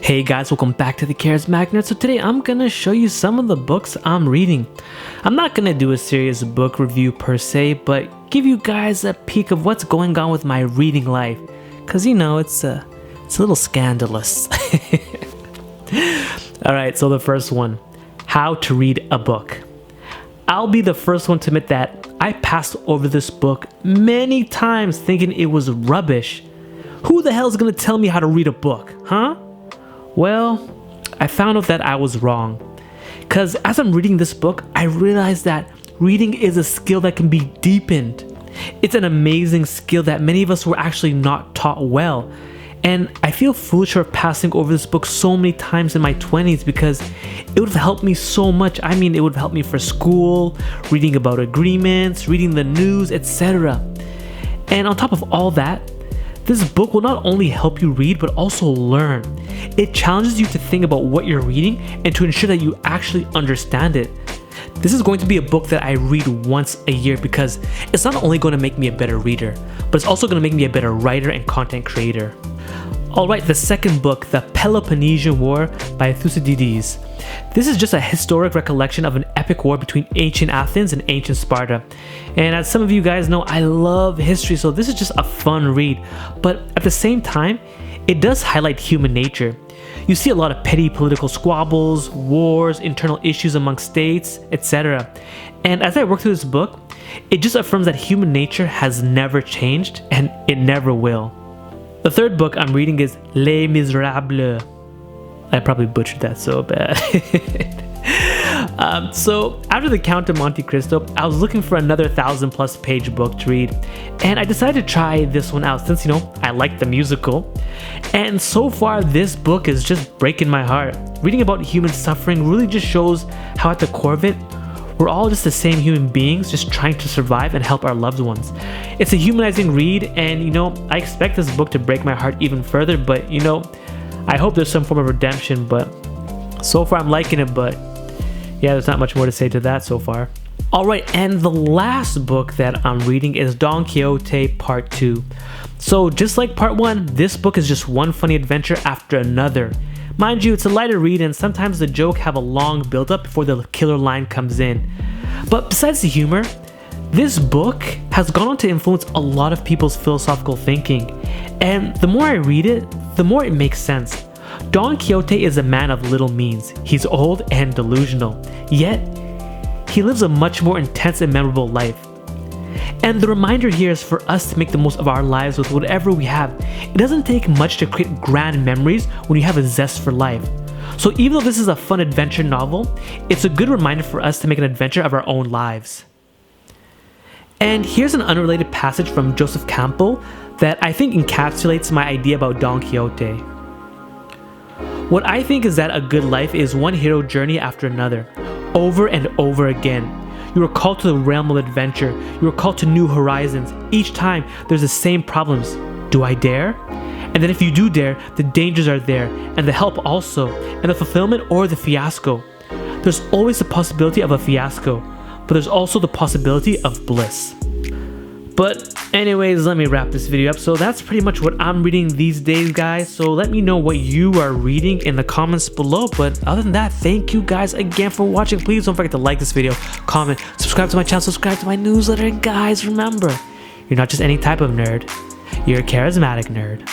Hey guys, welcome back to the Charismatic Nerd. So today I'm gonna show you some of the books I'm reading. I'm not gonna do a serious book review per se, but give you guys a peek of what's going on with my reading life. Cause you know, it's a little scandalous. Alright, so the first one, how to read a book. I'll be the first one to admit that I passed over this book many times thinking it was rubbish. Who the hell is gonna tell me how to read a book, huh? Well, I found out that I was wrong. Because as I'm reading this book, I realized that reading is a skill that can be deepened. It's an amazing skill that many of us were actually not taught well. And I feel foolish for passing over this book so many times in my 20s because it would have helped me so much. I mean, it would have helped me for school, reading about agreements, reading the news, etc. And on top of all that, this book will not only help you read, but also learn. It challenges you to think about what you're reading and to ensure that you actually understand it. This is going to be a book that I read once a year because it's not only going to make me a better reader, but it's also going to make me a better writer and content creator. Alright, the second book, The Peloponnesian War by Thucydides. This is just a historic recollection of an epic war between ancient Athens and ancient Sparta. And as some of you guys know, I love history, so this is just a fun read. But at the same time, it does highlight human nature. You see a lot of petty political squabbles, wars, internal issues among states, etc. And as I work through this book, it just affirms that human nature has never changed and it never will. The third book I'm reading is Les Miserables. I probably butchered that so bad. So after the Count of Monte Cristo, I was looking for another 1,000+ page book to read, and I decided to try this one out since, you know, I like the musical. And so far, this book is just breaking my heart. Reading about human suffering really just shows how at the core of it, we're all just the same human beings just trying to survive and help our loved ones. It's a humanizing read, and you know, I expect this book to break my heart even further, but you know, I hope there's some form of redemption, but so far I'm liking it, but yeah, there's not much more to say to that so far. Alright, and the last book that I'm reading is Don Quixote Part 2. So just like Part 1, this book is just one funny adventure after another. Mind you, it's a lighter read and sometimes the joke have a long build up before the killer line comes in. But besides the humor, this book has gone on to influence a lot of people's philosophical thinking. And the more I read it, the more it makes sense. Don Quixote is a man of little means. He's old and delusional, yet he lives a much more intense and memorable life. And the reminder here is for us to make the most of our lives with whatever we have. It doesn't take much to create grand memories when you have a zest for life. So even though this is a fun adventure novel, it's a good reminder for us to make an adventure of our own lives. And here's an unrelated passage from Joseph Campbell that I think encapsulates my idea about Don Quixote. What I think is that a good life is one hero journey after another, over and over again. You are called to the realm of adventure. You are called to new horizons. Each time, there's the same problems. Do I dare? And then if you do dare, the dangers are there, and the help also, and the fulfillment or the fiasco. There's always the possibility of a fiasco, but there's also the possibility of bliss. But anyways, let me wrap this video up. So that's pretty much what I'm reading these days, guys. So let me know what you are reading in the comments below. But other than that, thank you guys again for watching. Please don't forget to like this video, comment, subscribe to my channel, subscribe to my newsletter. And guys, remember, you're not just any type of nerd. You're a charismatic nerd.